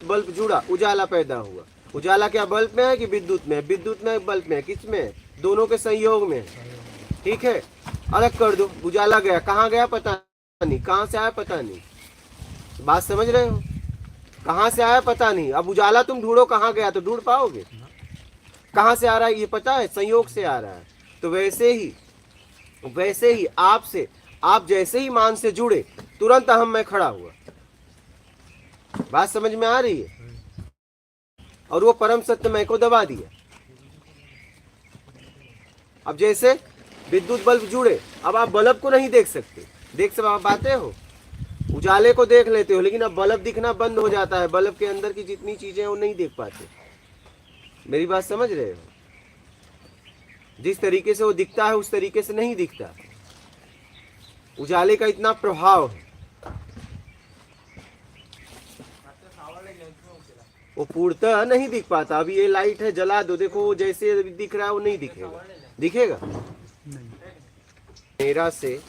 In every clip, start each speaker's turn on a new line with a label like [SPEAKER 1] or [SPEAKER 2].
[SPEAKER 1] Bulb जुड़ा, उजाला पैदा हुआ। उजाला क्या बल्ब में है कि विद्युत में? विद्युत में बल्ब में, किस में? दोनों के संयोग में। ठीक है, अलग कर दो, उजाला गया, कहाँ गया पता नहीं, कहाँ से आया पता नहीं। बात समझ रहे हो? कहाँ से आया पता नहीं। अब उजाला तुम ढूंढो कहाँ गया, तो ढूंढ पाओगे? कहाँ से आ रहा है ये पता है, संयोग से आ रहा है। तो वैसे ही आपसे, आप जैसे ही मान से जुड़े तुरंत अहम मैं खड़ा हुआ। बात समझ में आ रही है? और वो परम सत्य मैं को दबा दिया। अब जैसे विद्युत बल्ब जुड़े, अब आप बल्ब को नहीं देख सकते, देख सब आप पाते हो, उजाले को देख लेते हो, लेकिन अब बल्ब दिखना बंद हो जाता है। बल्ब के अंदर की जितनी चीजें हैं वो नहीं देख पाते। मेरी बात समझ रहे हो? जिस तरीके से वो दिखता है उस तरीके से नहीं दिखता। उजाले का इतना प्रभाव है, वो पूर्णतः नहीं दिख पाता। अभी ये लाइट है, जला दो, देखो वो जैसे दिख रहा है वो नहीं दिखेगा। दिखेगा? मेरा से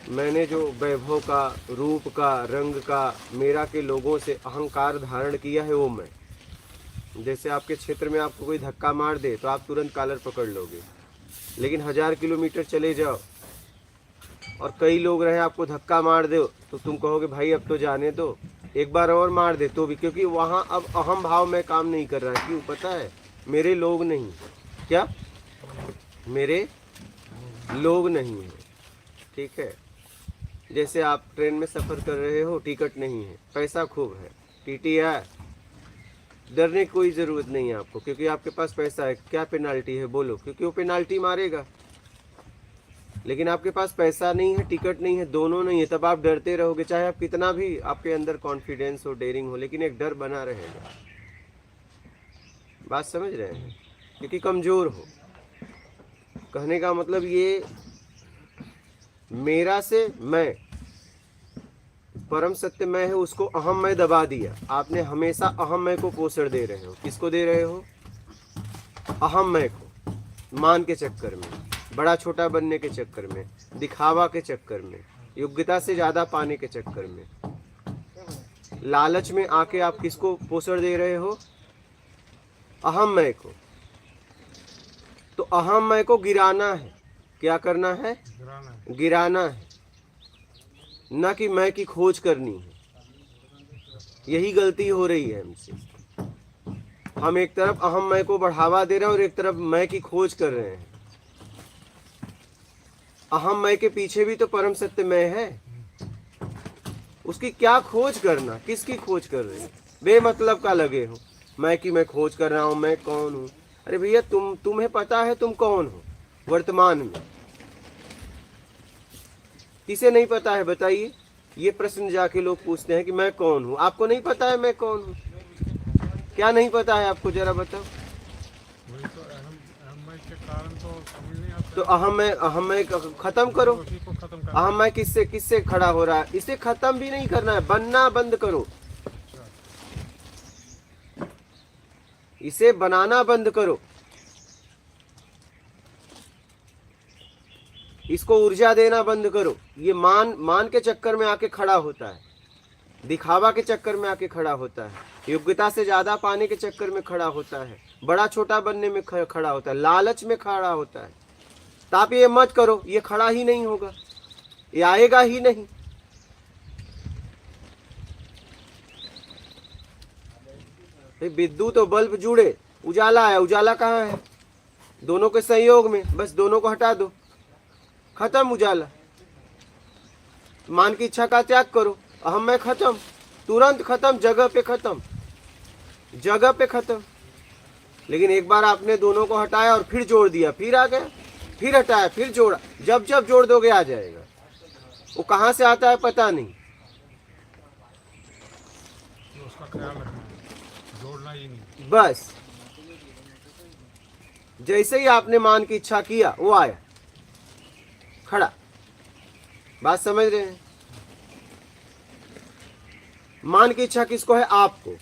[SPEAKER 1] मैंने जो वैभव का, रूप का, रंग का, मेरा के लोगों से अहंकार धारण किया है वो मैं। जैसे आपके क्षेत्र में आपको कोई धक्का मार दे तो आप तुरंत कॉलर पकड़ लोगे, लेकिन 1000 किलोमीटर चले जाओ और कई लोग रहे आपको धक्का मार दो तो तुम कहोगे भाई अब तो जाने दो, एक बार और मार दे तो भी, क्योंकि वहाँ अब अहम भाव में काम नहीं कर रहा है। क्यों पता है? मेरे लोग नहीं, क्या मेरे लोग नहीं है। ठीक है, जैसे आप ट्रेन में सफ़र कर रहे हो, टिकट नहीं है, पैसा खूब है, टीटी है, डरने की कोई ज़रूरत नहीं है आपको, क्योंकि आपके पास पैसा है। क्या पेनाल्टी है बोलो? क्योंकि वो पेनाल्टी मारेगा। लेकिन आपके पास पैसा नहीं है, टिकट नहीं है, दोनों नहीं है, तब आप डरते रहोगे। चाहे आप कितना भी आपके अंदर कॉन्फिडेंस हो, डेयरिंग हो, लेकिन एक डर बना रहेगा। बात समझ रहे हैं? क्योंकि कमज़ोर हो। कहने का मतलब ये, मेरा से मैं, परम सत्य मैं है, उसको अहम मैं दबा दिया। आपने हमेशा अहम मैं को पोषण दे रहे हो। किसको दे रहे हो? अहम मैं को। मान के चक्कर में, बड़ा छोटा बनने के चक्कर में, दिखावा के चक्कर में, योग्यता से ज्यादा पाने के चक्कर में, लालच में आके आप किसको पोषण दे रहे हो? अहम मैं को। तो अहम मैं को गिराना है। क्या करना है? गिराना है, ना कि मैं की खोज करनी है। यही गलती हो रही है हमसे। हम एक तरफ अहम मैं को बढ़ावा दे रहे हैं और एक तरफ मैं की खोज कर रहे हैं। अहम मैं के पीछे भी तो परम सत्य मैं है। उसकी क्या खोज करना? किसकी खोज कर रहे हो? बेमतलब का लगे हो, मैं की मैं खोज कर रहा हूं, मैं कौन हूं। अरे भैया तुम्हें पता है तुम कौन हो वर्तमान में? किसे नहीं पता है बताइए? ये प्रश्न जाके लोग पूछते हैं कि मैं कौन हूँ। आपको नहीं पता है मैं कौन हूँ? क्या नहीं पता है आपको, जरा बताओ। तो अहम मैं खत्म करो। अहम मैं किससे खड़ा हो रहा है? इसे खत्म भी नहीं करना है, बनना बंद करो। इसे बनाना बंद करो। इसको ऊर्जा देना बंद करो। ये मान के चक्कर में आके खड़ा होता है, दिखावा के चक्कर में आके खड़ा होता है, योग्यता से ज्यादा पाने के चक्कर में खड़ा होता है, बड़ा छोटा बनने में खड़ा होता है, लालच में खड़ा होता है। तो आप ये मत करो, ये खड़ा ही नहीं होगा, ये आएगा ही नहीं। विद्युत और बल्ब जुड़े, उजाला आया, उजाला कहाँ है? दोनों के संयोग में। बस दोनों को हटा दो, खत्म उजाला। मान की इच्छा का त्याग करो, अहम मैं खत्म, तुरंत खत्म, जगह पे खत्म, जगह पे खत्म। लेकिन एक बार आपने दोनों को हटाया और फिर जोड़ दिया, फिर आ गया, फिर हटाया, फिर जोड़ा। जब जब जोड़ दोगे आ जाएगा। वो कहाँ से आता है पता नहीं।
[SPEAKER 2] उसका ख्याल रखना, जोड़ना ही नहीं।
[SPEAKER 1] बस जैसे ही आपने मान की इच्छा किया वो आया खड़ा। बात समझ रहे हैं? मान की इच्छा किसको है? आपको।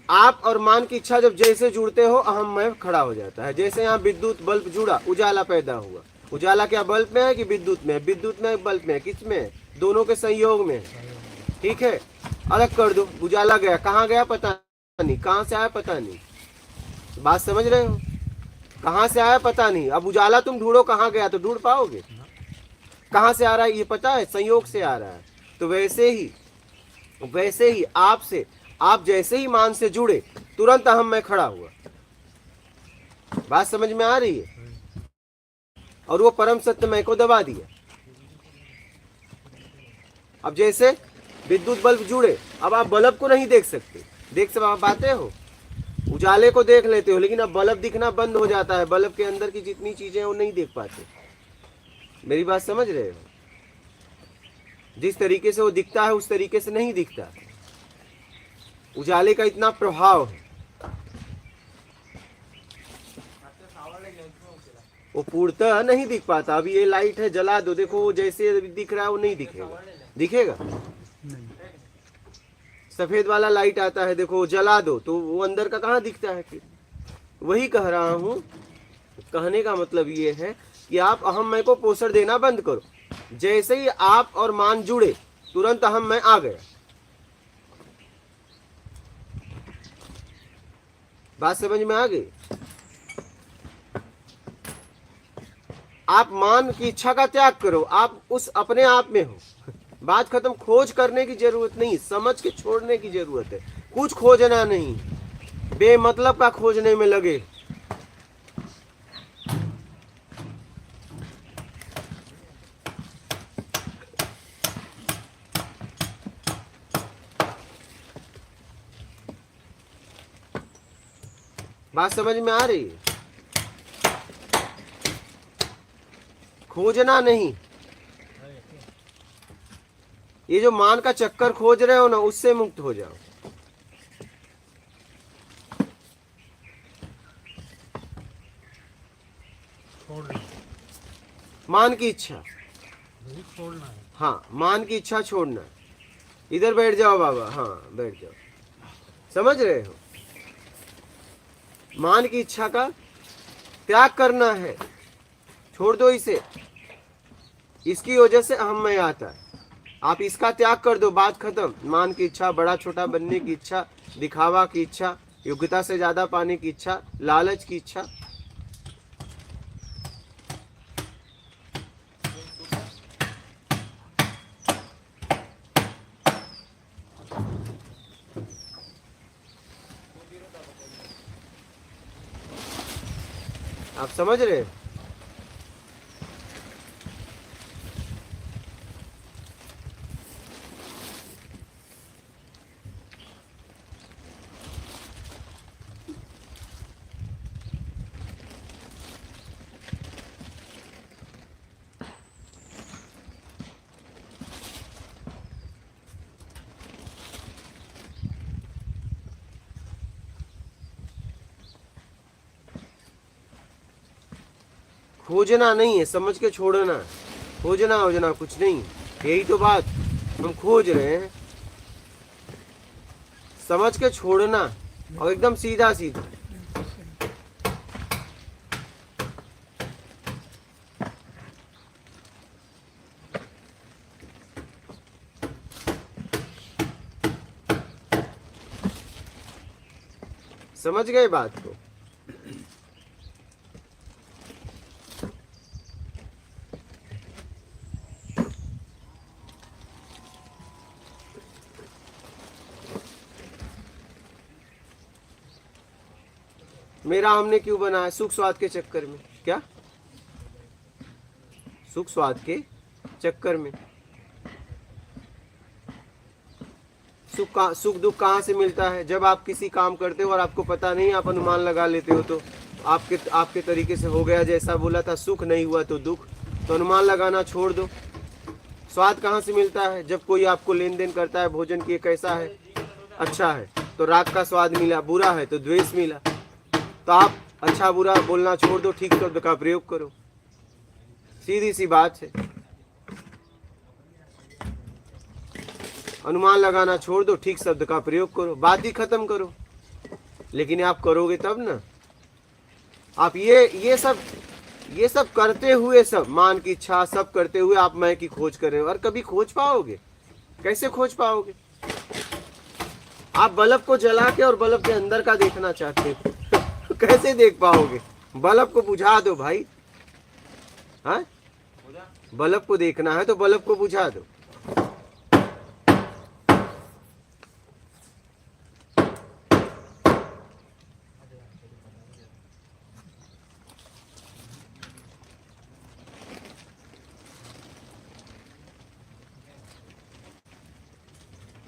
[SPEAKER 1] आप और मान की इच्छा जब जैसे जुड़ते हो, अहम मैं खड़ा हो जाता है। जैसे यहाँ विद्युत बल्ब जुड़ा, उजाला पैदा हुआ। उजाला क्या बल्ब में है कि विद्युत में है? विद्युत में, बल्ब में है, किस में है? दोनों के संयोग में है। ठीक है, अलग कर दो, उजाला गया, कहाँ गया पता नहीं, कहाँ से आया पता नहीं। बात समझ रहे हो? कहाँ से आया पता नहीं। अब उजाला तुम ढूंढो कहाँ गया तो ढूंढ पाओगे? कहाँ से आ रहा है ये पता है, संयोग से आ रहा है। तो वैसे ही आपसे, आप जैसे ही मान से जुड़े तुरंत अहम मैं खड़ा हुआ। बात समझ में आ रही है? और वो परम सत्य मैं को दबा दिया। अब जैसे विद्युत बल्ब जुड़े, अब आप बल्ब को नहीं देख सकते, देख सब पाते हो, उजाले को देख लेते हो, लेकिन अब बल्ब दिखना बंद हो जाता है, बल्ब के अंदर की जितनी चीजें हैं वो नहीं देख पाते। मेरी बात समझ रहे हो? जिस तरीके से वो दिखता है उस तरीके से नहीं दिखता। उजाले का इतना प्रभाव है, वो पूर्णतः नहीं दिख पाता। अभी ये लाइट है, जला दो, देखो वो जैसे दिख रहा है वो नहीं दिखेगा। दिखेगा? सफेद वाला लाइट आता है, देखो जला दो तो वो अंदर का कहाँ दिखता है फिर? वही कह रहा हूं, कहने का मतलब ये है कि आप अहम मैं को पोषण देना बंद करो। जैसे ही आप और मान जुड़े तुरंत अहम मैं आ गया। बात समझ में आ गई? आप मान की इच्छा का त्याग करो, आप उस अपने आप में हो। बात खत्म। खोज करने की जरूरत नहीं, समझ के छोड़ने की जरूरत है। कुछ खोजना नहीं, बेमतलब का खोजने में लगे। बात समझ में आ रही है? खोजना नहीं। ये जो मान का चक्कर खोज रहे हो ना, उससे मुक्त हो जाओ।
[SPEAKER 2] छोड़ना,
[SPEAKER 1] मान की इच्छा,
[SPEAKER 2] वही छोड़ना है।
[SPEAKER 1] हाँ, मान की इच्छा छोड़ना। इधर बैठ जाओ बाबा, हाँ बैठ जाओ। समझ रहे हो? मान की इच्छा का त्याग करना है, छोड़ दो इसे। इसकी वजह से अहम मैं आता है। आप इसका त्याग कर दो, बात खत्म। मान की इच्छा, बड़ा छोटा बनने की इच्छा, दिखावा की इच्छा, योग्यता से ज्यादा पाने की इच्छा, लालच की इच्छा। आप समझ रहे हैं? खोजना नहीं है, समझ के छोड़ना। खोजना वोजना कुछ नहीं, यही तो बात हम खोज रहे हैं। समझ के छोड़ना और एकदम सीधा सीधा। समझ गए बात को? मेरा हमने क्यों बनाया? सुख स्वाद के चक्कर में। क्या? सुख स्वाद के चक्कर में। सुख दुख कहाँ से मिलता है? जब आप किसी काम करते हो और आपको पता नहीं, आप अनुमान लगा लेते हो, तो आपके तरीके से हो गया जैसा बोला था, सुख नहीं हुआ तो दुख, तो अनुमान लगाना छोड़ दो। स्वाद कहाँ से मिलता है? जब कोई आपको लेन देन करता है, भोजन किए, कैसा है, अच्छा है तो राग का स्वाद मिला, बुरा है तो द्वेष मिला। तो आप अच्छा बुरा बोलना छोड़ दो, ठीक शब्द का प्रयोग करो। सीधी सी बात है। अनुमान लगाना छोड़ दो, ठीक शब्द का प्रयोग करो, बात ही खत्म करो। लेकिन आप करोगे तब ना। आप ये सब करते हुए, सब मान की इच्छा सब करते हुए आप मैं की खोज कर रहे हो, और कभी खोज पाओगे? कैसे खोज पाओगे? आप बल्ब को जला के और बल्ब के अंदर का देखना चाहते हो कैसे देख पाओगे? बल्ब को बुझा दो भाई। हाँ, बल्ब को देखना है तो बल्ब को बुझा दो।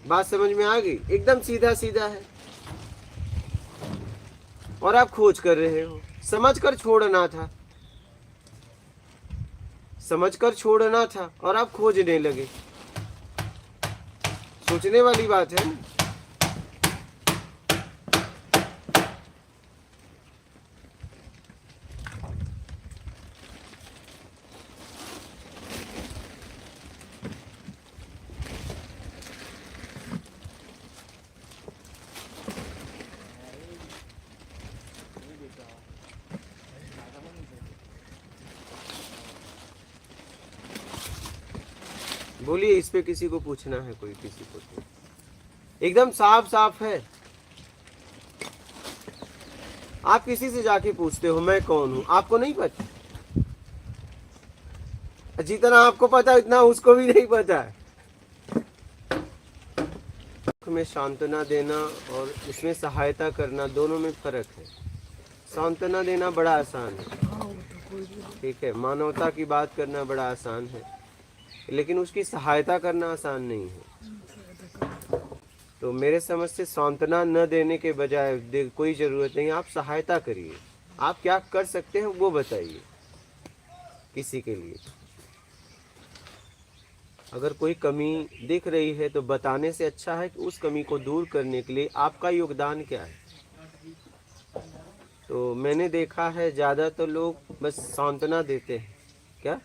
[SPEAKER 1] बात समझ में आ गई? एकदम सीधा सीधा है। और आप खोज कर रहे हो। समझ कर छोड़ना था, समझ कर छोड़ना था और आप खोजने लगे। सोचने वाली बात है ना। बोलिए, इस पे किसी को पूछना है? कोई किसी को तो एकदम साफ साफ है। आप किसी से जाके पूछते हो मैं कौन हूं, आपको नहीं पता। जितना आपको पता इतना उसको भी नहीं पता है। में सांत्वना देना और उसमें सहायता करना, दोनों में फर्क है। सांत्वना देना बड़ा आसान है, ठीक है, मानवता की बात करना बड़ा आसान है, लेकिन उसकी सहायता करना आसान नहीं है। तो मेरे समझ से सांत्वना न देने के बजाय कोई ज़रूरत नहीं, आप सहायता करिए। आप क्या कर सकते हैं वो बताइए किसी के लिए। अगर कोई कमी दिख रही है तो बताने से अच्छा है कि उस कमी को दूर करने के लिए आपका योगदान क्या है। तो मैंने देखा है ज़्यादातर लोग बस सांत्वना देते हैं। क्या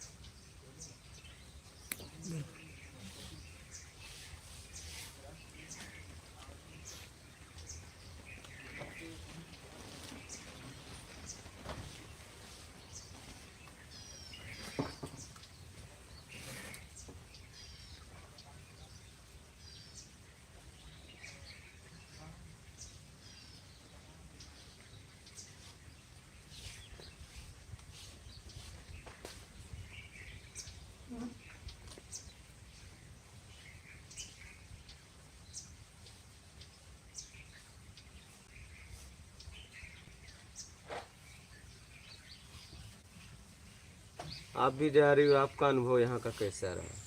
[SPEAKER 1] आप भी जा रही हो, आपका अनुभव यहाँ का कैसा रहा?